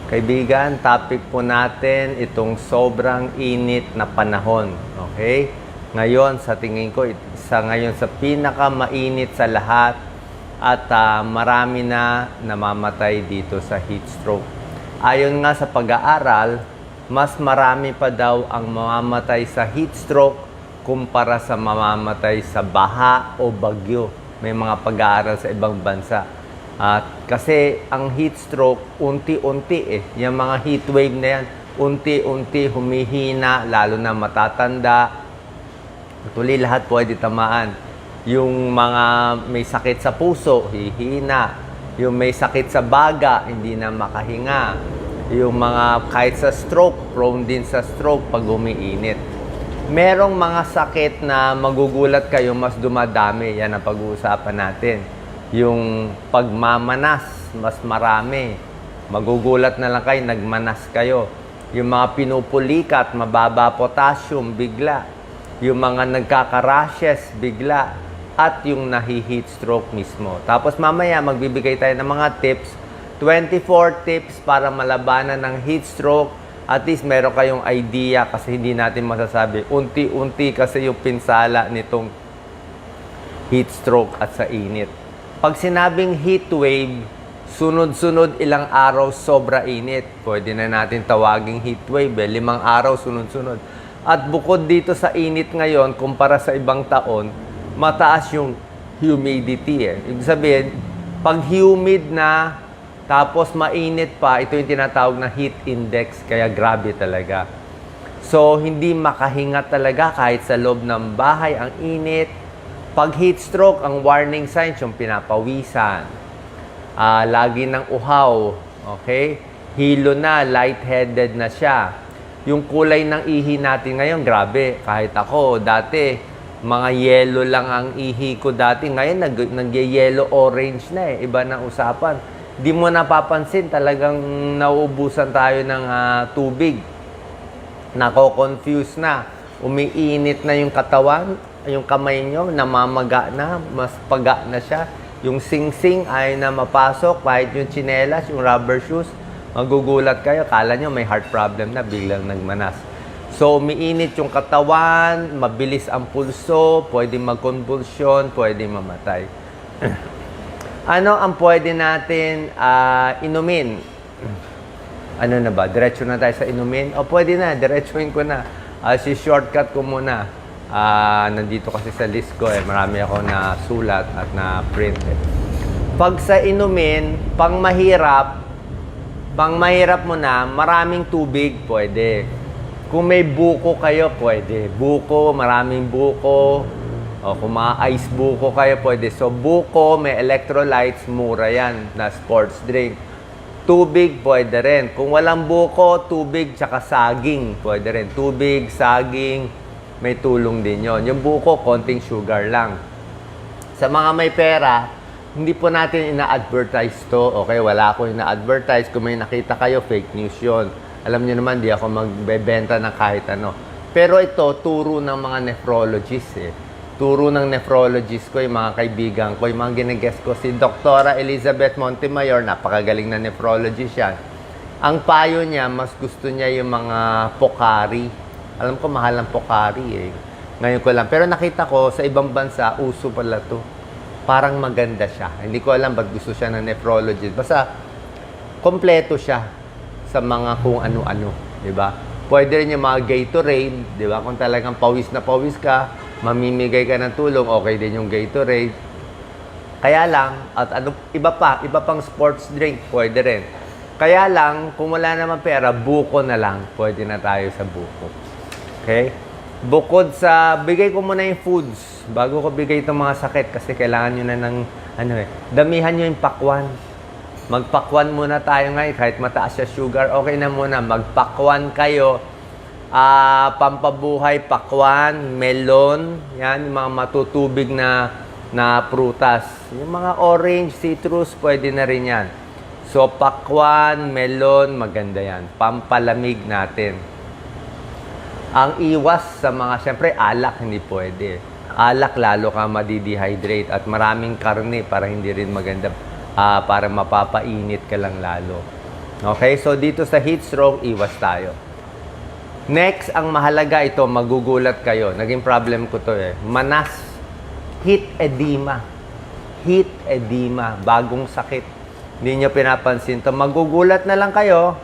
Kaibigan, topic po natin itong sobrang init na panahon. Okay? Ngayon, sa tingin ko, ngayon sa pinakamainit sa lahat at marami na namamatay dito sa heat stroke. Ayon nga sa pag-aaral, mas marami pa daw ang mamamatay sa heat stroke kumpara sa mamamatay sa baha o bagyo. May mga pag-aaral sa ibang bansa. Kasi ang heat stroke, unti-unti Yung mga heat wave na yan, unti-unti humihina, lalo na matatanda. Tuloy lahat pwede tamaan. Yung mga may sakit sa puso, hihina. Yung may sakit sa baga, hindi na makahinga. Yung mga kahit sa stroke, prone din sa stroke pag umiinit. Merong mga sakit na magugulat kayo, mas dumadami. Yan ang pag-uusapan natin. Yung pagmamanas, mas marami. Magugulat na lang kayo, nagmanas kayo. Yung mga pinupulikat, mababa potassium, bigla. Yung mga nagkaka-rashes, bigla. At yung nahi-heat stroke mismo. Tapos mamaya, magbibigay tayo ng mga tips. 24 tips para malabanan ng heat stroke. At least meron kayong idea kasi hindi natin masasabi. Unti-unti kasi yung pinsala nitong heat stroke at sa init. Pag sinabing heat wave, sunod-sunod ilang araw sobra init. Pwede na natin tawaging heat wave. 5 araw sunod-sunod. At bukod dito sa init ngayon, kumpara sa ibang taon, mataas yung humidity. Ibig sabihin, pag humid na, tapos mainit pa, ito yung tinatawag na heat index. Kaya grabe talaga. So, hindi makahinga talaga kahit sa loob ng bahay ang init. Pag heat stroke, ang warning signs yung pinapawisan. Lagi ng uhaw. Okay? Hilo na, lightheaded na siya. Yung kulay ng ihi natin ngayon, grabe. Kahit ako, dati, mga yellow lang ang ihi ko dati. Ngayon, nag-yellow orange na Iba na usapan. Di mo napapansin, talagang nauubusan tayo ng tubig. Nako-confuse na. Umiinit na yung katawan, yung kamay nyo, namamaga na, mas paga na siya. Yung sing-sing ay na mapasok, kahit yung tsinelas, yung rubber shoes, magugulat kayo. Kala nyo may heart problem na, biglang nagmanas. So, umiinit yung katawan, mabilis ang pulso, pwede mag-convulsion, pwede mamatay. Ano ang pwede natin inumin? Ano na ba? Diretso na tayo sa inumin? O pwede na, diretsuhin ko na. Si-shortcut ko muna. Nandito kasi sa list ko marami ako na sulat at na print Pag sa inumin, pang mahirap mo na, maraming tubig, pwede. Kung may buko kayo, pwede. Buko, maraming buko. O kung mga ice buko kayo, pwede. So, buko, may electrolytes, mura yan na sports drink. Tubig, pwede rin. Kung walang buko, tubig, tsaka saging, pwede rin. Tubig, saging, may tulong din yon. Yung buko, konting sugar lang. Sa mga may pera, hindi po natin ina-advertise to. Okay, wala ako ina-advertise. Kung may nakita kayo, fake news yon. Alam niyo naman, di ako magbebenta ng kahit ano. Pero ito, turo ng mga nephrologists Turo ng nephrologist ko, yung mga kaibigan ko, yung mga ginagest ko, si Dr. Elizabeth Montemayor, napakagaling na nephrologist yan. Ang payo niya, mas gusto niya yung mga Pocari. Alam ko, mahal ang Pocari Ngayon ko lang. Pero nakita ko, sa ibang bansa, uso pala to. Parang maganda siya. Hindi ko alam ba't gusto siya ng nephrologist. Basta, kompleto siya sa mga kung ano-ano. Diba? Pwede rin yung mga Gatorade. Diba? Kung talagang pawis na pawis ka, mamimigay ka ng tulong, okay din yung Gatorade. Kaya lang, at ano, iba pang sports drink, pwede rin. Kaya lang, kung wala naman pera, buko na lang. Pwede na tayo sa buko. Okay? Bukod sa, bigay ko muna yung foods. Bago ko bigay itong mga sakit, kasi kailangan nyo na ng, damihan nyo yung pakwan. Magpakwan muna tayo ngayon, kahit mataas siya sugar, okay na muna. Magpakwan kayo. Pampabuhay, pakwan, melon, yan, yung mga matutubig na prutas. Yung mga orange, citrus, pwede na rin yan. So, pakwan, melon, maganda yan. Pampalamig natin. Ang iwas sa mga, syempre, alak, hindi pwede. Alak, lalo ka madidehydrate at maraming karne para hindi rin maganda, para mapapainit ka lang lalo. Okay, so dito sa heat stroke, iwas tayo. Next, ang mahalaga ito, magugulat kayo. Naging problem ko to Manas, heat edema. Heat edema, bagong sakit. Hindi nyo pinapansin to. Magugulat na lang kayo,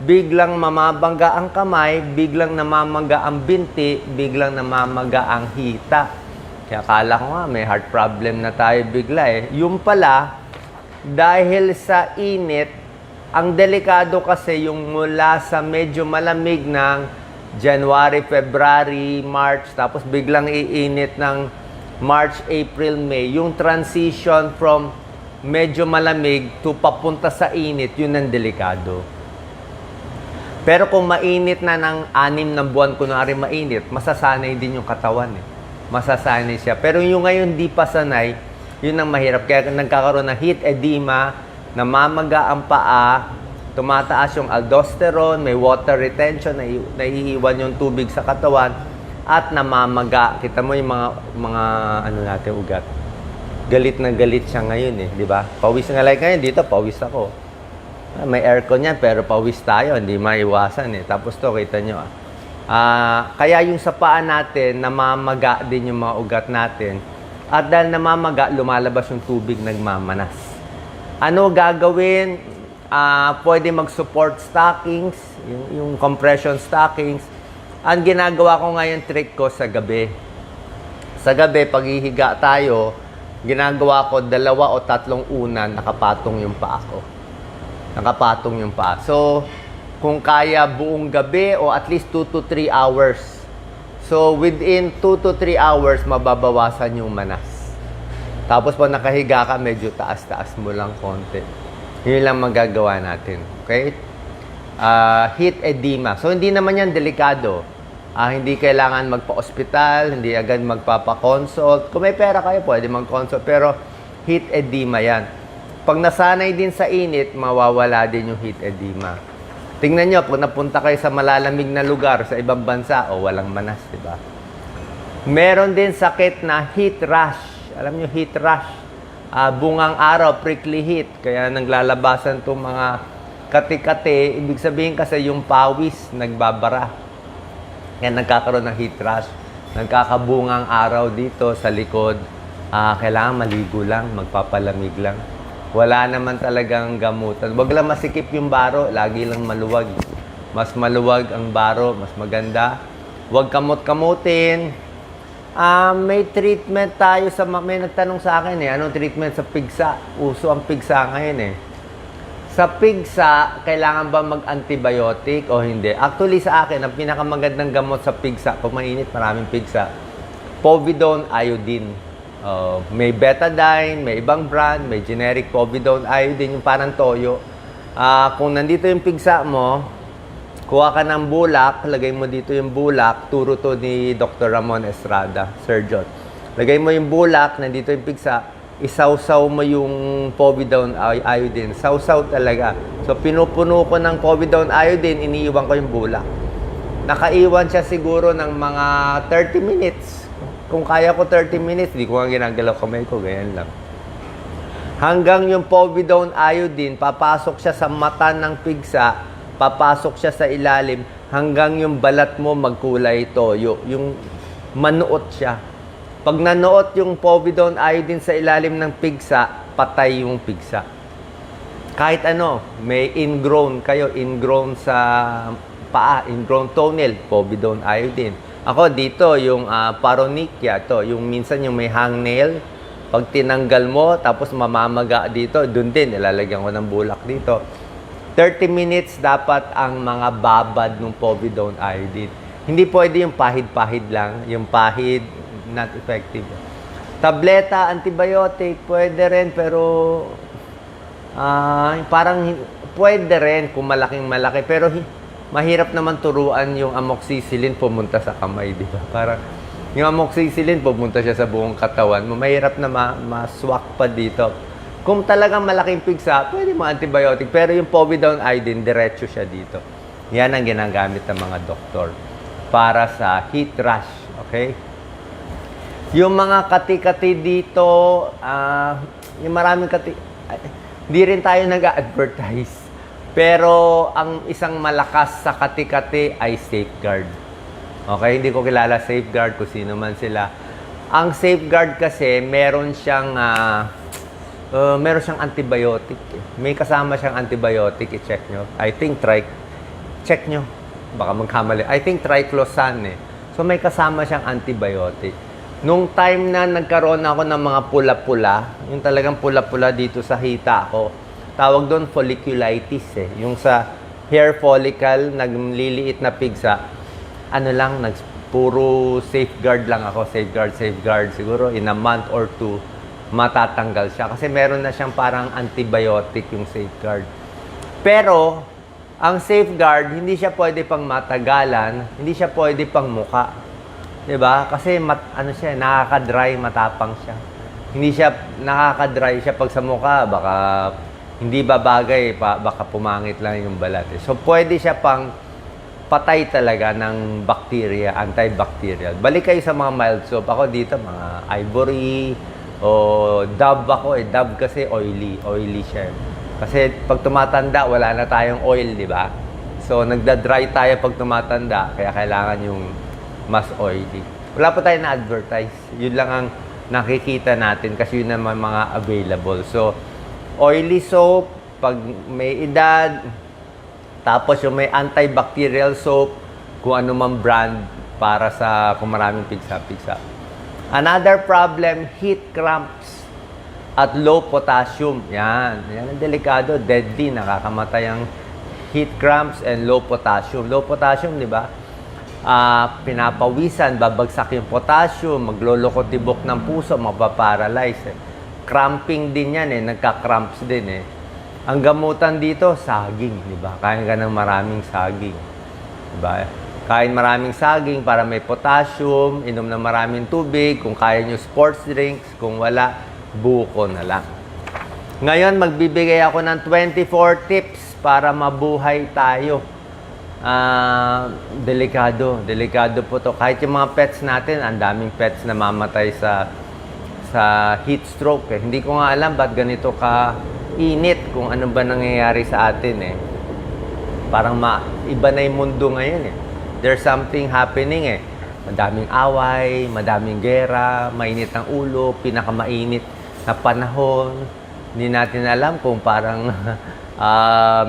biglang mamabangga ang kamay, biglang namamaga ang binti, biglang namamaga ang hita. Kaya akala ko nga, may heart problem na tayo bigla Yung pala, dahil sa init, ang delikado kasi yung mula sa medyo malamig ng January, February, March, tapos biglang iinit ng March, April, May. Yung transition from medyo malamig to papunta sa init, yun ang delikado. Pero kung mainit na ng 6 na buwan, kunwari mainit, masasanay din yung katawan Masasanay siya. Pero yung ngayon di pa sanay, yun ang mahirap. Kaya nagkakaroon ng heat edema, namamaga ang paa, tumataas yung aldosterone, may water retention, naiiwan yung tubig sa katawan, at namamaga. Kita mo yung mga ano natin, ugat. Galit na galit siya ngayon di ba? Pawis nga like ngayon, dito pawis ako. May aircon yan, pero pawis tayo, hindi maiwasan Tapos to, kita nyo kaya yung sa paa natin, namamaga din yung mga ugat natin. At dahil namamaga, lumalabas yung tubig, nagmamanas. Ano gagawin? Pwede mag-support stockings, yung compression stockings. Ang ginagawa ko ngayon, trick ko sa gabi. Sa gabi, pag ihiga tayo, ginagawa ko 2 o 3 unan, nakapatong yung paa ko. Nakapatong yung paa. So, kung kaya buong gabi o at least 2 to 3 hours. So, within 2 to 3 hours, mababawasan yung manas. Tapos pag nakahiga ka, medyo taas-taas mo lang konti. Yun lang magagawa natin. Okay? Heat edema. So, hindi naman yan delikado. Hindi kailangan magpa-hospital, hindi agad magpapa-consult. Kung may pera kayo, pwede mag-consult. Pero heat edema yan. Pag nasanay din sa init, mawawala din yung heat edema. Tingnan nyo, kung napunta kayo sa malalamig na lugar, sa ibang bansa, walang manas, di ba? Meron din sakit na heat rash. Alam nyo, heat rash. Bungang araw, prickly heat. Kaya naglalabasan itong mga kati-kati. Ibig sabihin kasi yung pawis, nagbabara. Kaya nagkakaroon ng heat rash. Nagkakabungang araw dito sa likod. Kailangan maligo lang, magpapalamig lang. Wala naman talagang gamutan. Wag lang masikip yung baro, lagi lang maluwag. Mas maluwag ang baro, mas maganda. Wag kamot-kamutin. May treatment tayo sa... May nagtanong sa akin anong treatment sa pigsa? Uso ang pigsa ngayon Sa pigsa, kailangan ba mag-antibiotic o hindi? Actually sa akin, ang pinakamagandang gamot sa pigsa, kung mainit, maraming pigsa, povidone iodine. May betadine, may ibang brand, may generic povidone iodine, yung parang toyo. Kung nandito yung pigsa mo, kuha ka ng bulak, lagay mo dito yung bulak, turo to ni Dr. Ramon Estrada, surgeon. Lagay mo yung bulak, nandito yung pigsa, isawsaw mo yung povidone iodine. Sawsaw talaga. So, pinupuno ko ng povidone iodine, iniiwan ko yung bulak. Nakaiwan siya siguro ng mga 30 minutes. Kung kaya ko 30 minutes, di ko nga ginagalaw kamay ko, ganyan lang. Hanggang yung povidone iodine, papasok siya sa mata ng pigsa, papasok siya sa ilalim, hanggang yung balat mo magkulay toyo. Yung manuot siya. Pag nanuot yung povidone iodine sa ilalim ng pigsa, patay yung pigsa. Kahit ano, may ingrown kayo, ingrown sa paa, ingrown toenail, povidone iodine. Ako dito, yung paronychia, yung minsan yung may hangnail, pag tinanggal mo, tapos mamamaga dito, dun din, ilalagyan ko ng bulak dito. 30 minutes dapat ang mga babad ng povidone iodine. Hindi pwede yung pahid-pahid lang, yung pahid, not effective. Tableta, antibiotic, pwede rin, pero parang pwede rin kung malaking-malaki, pero mahirap naman turuan yung amoxicillin pumunta sa kamay, di ba? Parang yung amoxicillin pumunta siya sa buong katawan mo. Mahirap na maswak pa dito. Kung talagang malaking pigsa, pwede mo antibiotic. Pero yung povidone iodine, diretso siya dito. Yan ang ginagamit ng mga doktor para sa heat rash. Okay? Yung mga kati-kati dito, yung maraming kati... Hindi rin tayo nag-advertise. Pero ang isang malakas sa kati-kati ay safeguard. Okay, hindi ko kilala safeguard kung sino man sila. Ang safeguard kasi meron siyang antibiotic. May kasama siyang antibiotic, i-check nyo. I think check nyo. Baka magkamali. I think triclosan eh. So may kasama siyang antibiotic. Nung time na nagkaroon ako ng mga pula-pula, yung talagang pula-pula dito sa hita ko, tawag doon folliculitis eh. Yung sa hair follicle, nagliliit na pigsa, puro safeguard lang ako. Safeguard. Siguro in a month or two, matatanggal siya. Kasi meron na siyang parang antibiotic yung safeguard. Pero, ang safeguard, hindi siya pwede pang matagalan, hindi siya pwede pang muka. 'Di ba? Kasi nakaka-dry, matapang siya. Hindi siya nakaka-dry siya pag sa mukha, baka hindi babagay, baka pumangit lang yung balat. So pwede siya pang patay talaga ng bacteria, antibacterial. Balik kayo sa mga mild soap. Ako dito mga Ivory o Dove ako eh. Dove kasi oily siya. Kasi pag tumatanda, wala na tayong oil, di ba? So nagda-dry tayo pag tumatanda, kaya kailangan yung mas oily. Wala pa tayo na-advertise. Yun lang ang nakikita natin kasi yun naman mga available. So, oily soap, pag may edad, tapos yung may antibacterial soap, kung ano man brand para sa kung maraming pigsa-pigsa. Another problem, heat cramps at low potassium. Yan ang delikado, deadly, nakakamatay ang heat cramps and low potassium. Low potassium, di ba? Pinapawisan, babagsak yung potassium, magloloko-tibok ng puso, mapaparalyze. Cramping din yan nagka-cramps din Ang gamutan dito, saging, di ba? Kain ka ng maraming saging. Di ba? Kain maraming saging para may potassium, inom ng maraming tubig, kung kaya nyo sports drinks, kung wala, buko na lang. Ngayon, magbibigay ako ng 24 tips para mabuhay tayo. Delikado po to. Kahit yung mga pets natin, ang daming pets na mamatay sa heat stroke. Hindi ko nga alam ba't ganito ka-init kung ano ba nangyayari sa atin Parang iba na yung mundo ngayon There's something happening Madaming away, madaming gera, mainit ang ulo, pinakamainit na panahon. Hindi natin alam kung parang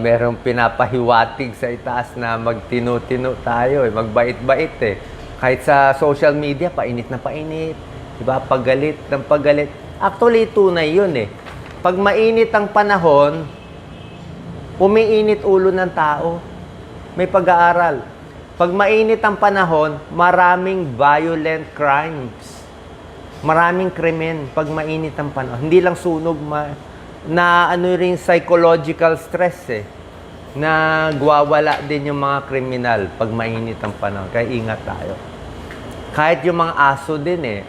merong pinapahiwatig sa itaas na magtino-tino tayo magbait-bait Kahit sa social media, painit na painit. Diba? Pagalit ng pagalit. Actually, tunay yun Pag mainit ang panahon, umiinit ulo ng tao. May pag-aaral. Pag mainit ang panahon, maraming violent crimes. Maraming krimen pag mainit ang panahon. Hindi lang sunog, na rin psychological stress na gwawala din yung mga kriminal pag mainit ang panahon. Kaya ingat tayo. Kahit yung mga aso din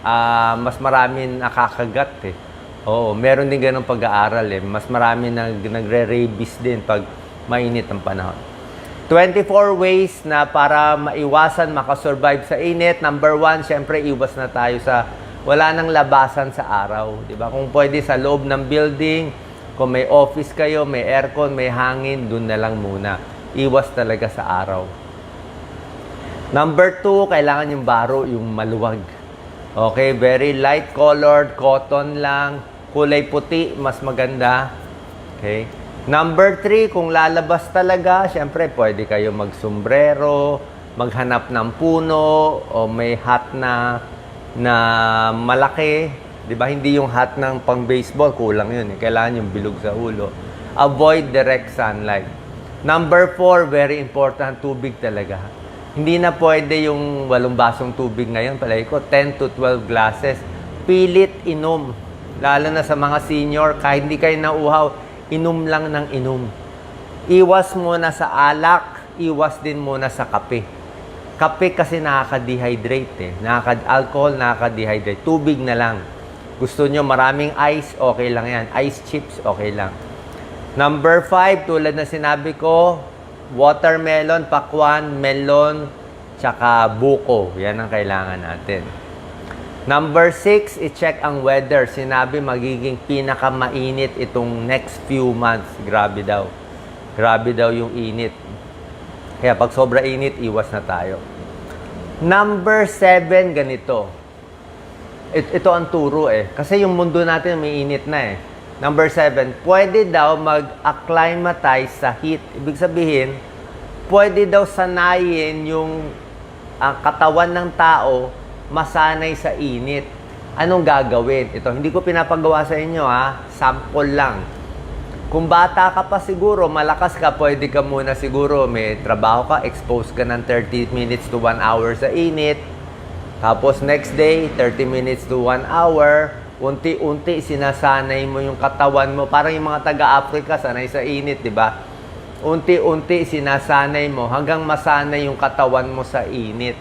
mas marami nakakagat Oo, meron din ganong pag-aaral Mas marami nagre-rabies din pag mainit ang panahon. 24 ways na para maiwasan, makasurvive sa init. Number 1, syempre iwas na tayo sa wala nang labasan sa araw. Diba? Kung pwede sa loob ng building, kung may office kayo, may aircon, may hangin, dun na lang muna. Iwas talaga sa araw. Number 2, kailangan yung baro, yung maluwag. Okay, very light colored, cotton lang. Kulay puti, mas maganda. Okay. Number 3, kung lalabas talaga, syempre pwede kayo magsombrero, maghanap ng puno, o may hat na malaki. Diba? Hindi yung hat ng pang baseball, kulang yun. Kailangan yung bilog sa ulo. Avoid direct sunlight. Number 4, very important, tubig talaga. Hindi na pwede yung 8 basong tubig ngayon. Palagi ko, 10 to 12 glasses. Pilit inom. Lalo na sa mga senior, kahit hindi kayo nauhaw, inom lang ng inom. Iwas muna sa alak, iwas din muna sa kape. Kape kasi nakaka-dehydrate alcohol nakaka-dehydrate. Tubig na lang. Gusto nyo maraming ice, okay lang yan. Ice chips, okay lang. Number 5, tulad na sinabi ko, watermelon, pakwan, melon, tsaka buko. Yan ang kailangan natin. Number 6, i-check ang weather. Sinabi magiging pinakamainit itong next few months. Grabe daw. Grabe daw yung init. Kaya pag sobra init, iwas na tayo. Number 7, ganito. Ito ang turo eh. Kasi yung mundo natin may init na eh. Number 7, pwede daw mag-acclimatize sa heat. Ibig sabihin, pwede daw sanayin yung katawan ng tao masanay sa init. Anong gagawin? Ito, hindi ko pinapagawa sa inyo ha. Sample lang. Kung bata ka pa siguro, malakas ka, pwede ka muna siguro, may trabaho ka, expose ka ng 30 minutes to 1 hour sa init. Tapos next day, 30 minutes to 1 hour. Unti-unti, sinasanay mo yung katawan mo. Parang yung mga taga-Africa, sanay sa init, di ba? Unti-unti, sinasanay mo hanggang masanay yung katawan mo sa init.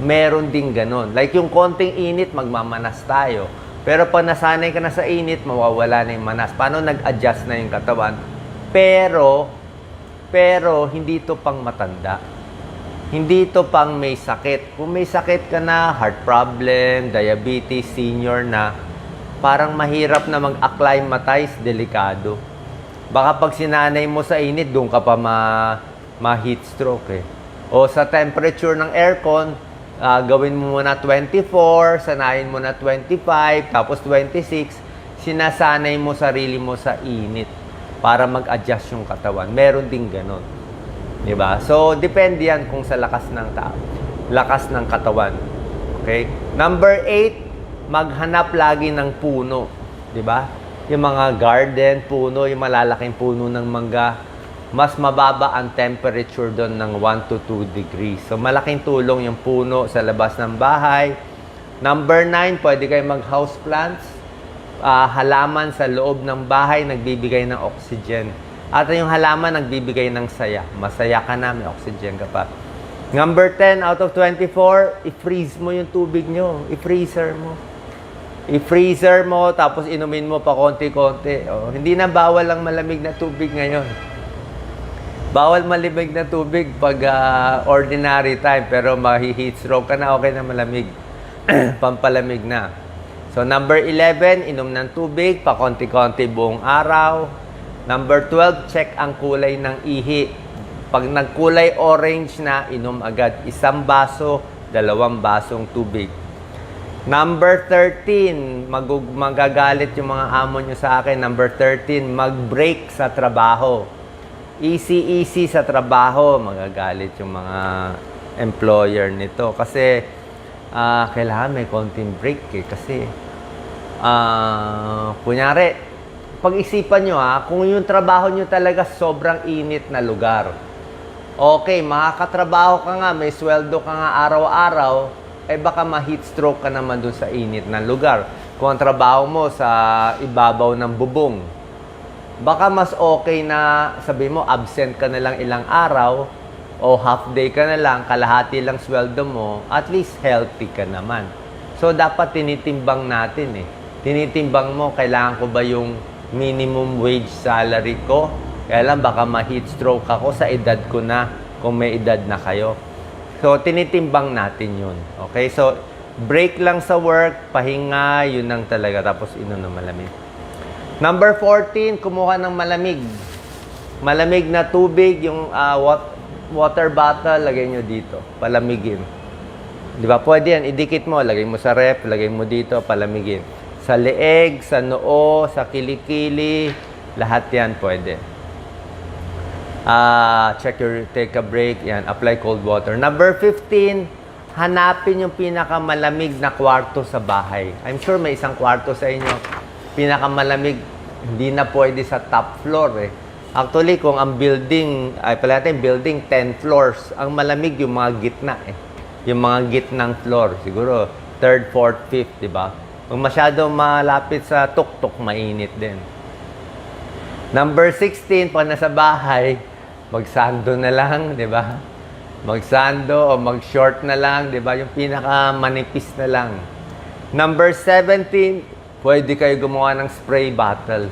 Meron din ganun. Like yung konting init, magmamanas tayo. Pero pag nasanay ka na sa init, mawawala na yung manas. Paano nag-adjust na yung katawan? Pero, hindi to pang matanda. Hindi to pang may sakit. Kung may sakit ka na, heart problem, diabetes, senior na, parang mahirap na mag-acclimatize, delikado. Baka pag sinanay mo sa init, doon ka pa ma-heat stroke eh. O sa temperature ng aircon, gawin mo muna 24, sanayin mo na 25, tapos 26, sinasanay mo sarili mo sa init para mag-adjust yung katawan. Meron din ganon. Diba? So, depende yan kung sa lakas ng tao. Lakas ng katawan. Okay? Number 8, maghanap lagi ng puno. Diba? Yung mga garden, puno, yung malalaking puno ng mangga, mas mababa ang temperature doon ng 1 to 2 degrees. So, malaking tulong yung puno sa labas ng bahay. Number 9, pwede kayo mag-houseplants. Halaman sa loob ng bahay, nagbibigay ng oxygen. At yung halaman, nagbibigay ng saya. Masaya ka na, may oxygen ka pa. Number 10, out of 24, i-freeze mo yung tubig nyo. I-freezer mo. I-freezer mo, tapos inumin mo pa konti-konti. Oh, hindi na bawal ang malamig na tubig ngayon. Bawal malimig na tubig pag ordinary time, pero mahi-heat stroke ka na, okay na malamig. Pampalamig na. So, number 11, inom ng tubig, pa konti-konti buong araw. Number 12, check ang kulay ng ihi. Pag nagkulay orange na, inom agad 1 baso, 2 basong tubig. Number 13, magagalit yung mga amo nyo sa akin. Number 13, mag-break sa trabaho. Easy sa trabaho, magagalit yung mga employer nito. Kasi, kailangan may konting break eh. Kasi, kunyari, pag-isipan nyo kung yung trabaho nyo talaga sobrang init na lugar. Okay, makakatrabaho ka nga, may sweldo ka nga araw-araw, baka ma-heat stroke ka naman dun sa init na lugar. Kung ang trabaho mo sa ibabaw ng bubong, baka mas okay na sabi mo absent ka na lang ilang araw o half day ka na lang, kalahati lang sweldo mo, at least healthy ka naman. So, dapat tinitimbang natin eh. Tinitimbang mo, kailangan ko ba yung minimum wage salary ko? Kaya lang, baka ma-heat stroke ako sa edad ko na, kung may edad na kayo. So, tinitimbang natin yun. Okay? So, break lang sa work, pahinga, yun lang talaga. Tapos, inom ng malamig. Number 14, kumuha ng malamig. Malamig na tubig, yung water bottle, lagay nyo dito. Palamigin. Di ba? Pwede yan. Idikit mo. Lagay mo sa ref, lagay mo dito, palamigin. Sa leeg, sa noo, sa kilikili, lahat yan pwede. Take a break. Yan, apply cold water. Number 15, hanapin yung pinakamalamig na kwarto sa bahay. I'm sure may isang kwarto sa inyo. Pinakamalamig, hindi na pwede sa top floor eh. Actually, kung ang building, building 10 floors, ang malamig yung mga gitna eh. Yung mga gitnang floor, siguro 3rd, 4th, 5th, di ba? Kung masyado malapit sa tuktok, mainit din. Number 16, pag nasa bahay, magsando na lang, di ba? Magsando o mag-short na lang, di ba? Yung pinaka-manipis na lang. Number 17, pwede kayo gumawa ng spray bottle.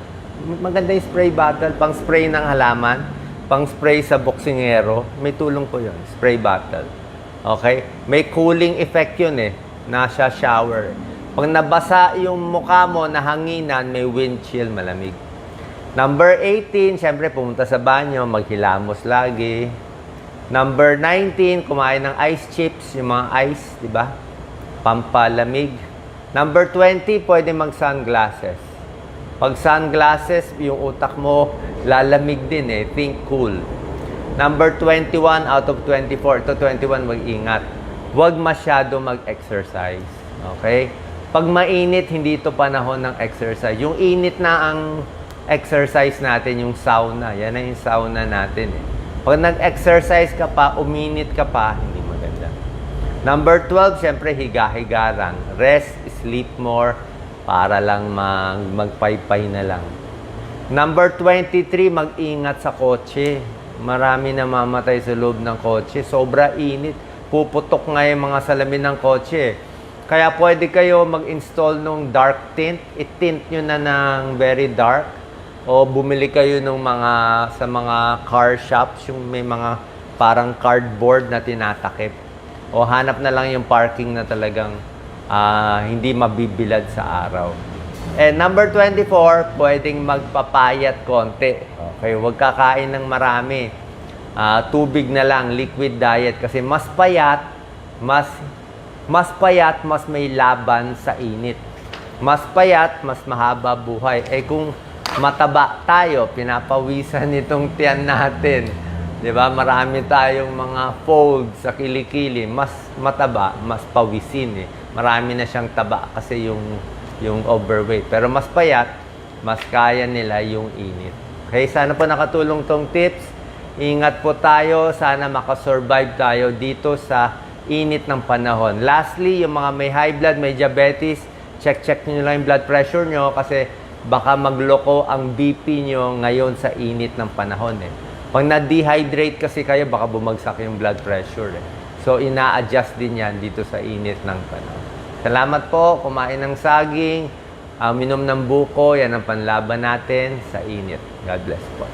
Maganda yung spray bottle, pang spray ng halaman, pang spray sa boksingero. May tulong po yun, spray bottle. Okay? May cooling effect yun eh. Nasa shower. Pag nabasa yung mukha mo na hanginan, may wind chill, malamig. Number 18, syempre pumunta sa banyo, maghilamos lagi. Number 19, kumain ng ice chips, yung mga ice, di ba? Pampalamig. Number 20, pwede mag-sunglasses. Pag sunglasses, yung utak mo lalamig din eh. Think cool. Number 21 out of 24. Ito 21, mag-ingat. Huwag masyado mag-exercise. Okay? Pag mainit, hindi ito panahon ng exercise. Yung init na ang exercise natin, yung sauna. Yan na yung sauna natin eh. Pag nag-exercise ka pa, uminit ka pa, hindi maganda. Number 12, syempre, higa-higa lang. Rest, sleep more, para lang magpaypay na lang. Number 23, mag-ingat sa kotse. Marami na mamatay sa loob ng kotse. Sobra init. Puputok nga yung mga salamin ng kotse. Kaya pwede kayo mag-install ng dark tint. I-tint nyo na ng very dark. O bumili kayo ng sa mga car shops, yung may mga parang cardboard na tinatakip. O hanap na lang yung parking na talagang hindi mabibilad sa araw. And number 24, pwedeng magpapayat konti. Okay, huwag kakain ng marami. Tubig na lang, liquid diet. Kasi mas payat, mas may laban sa init. Mas payat, mas mahaba buhay. Eh kung mataba tayo, pinapawisan itong tiyan natin. 'Di ba? Marami tayong mga folds sa kilikili, mas mataba, mas pawisin eh. Marami na siyang taba kasi yung overweight. Pero mas payat, mas kaya nila yung init. Okay, sana po nakatulong tong tips. Ingat po tayo, sana makasurvive tayo dito sa init ng panahon. Lastly, yung mga may high blood, may diabetes, check nyo lang yung blood pressure nyo kasi baka magloko ang BP nyo ngayon sa init ng panahon eh. Pag na-dehydrate kasi kayo, baka bumagsak yung blood pressure eh. So, ina-adjust din yan dito sa init ng panahon. Salamat po, kumain ng saging, minom ng buko, yan ang panlaban natin sa init. God bless po.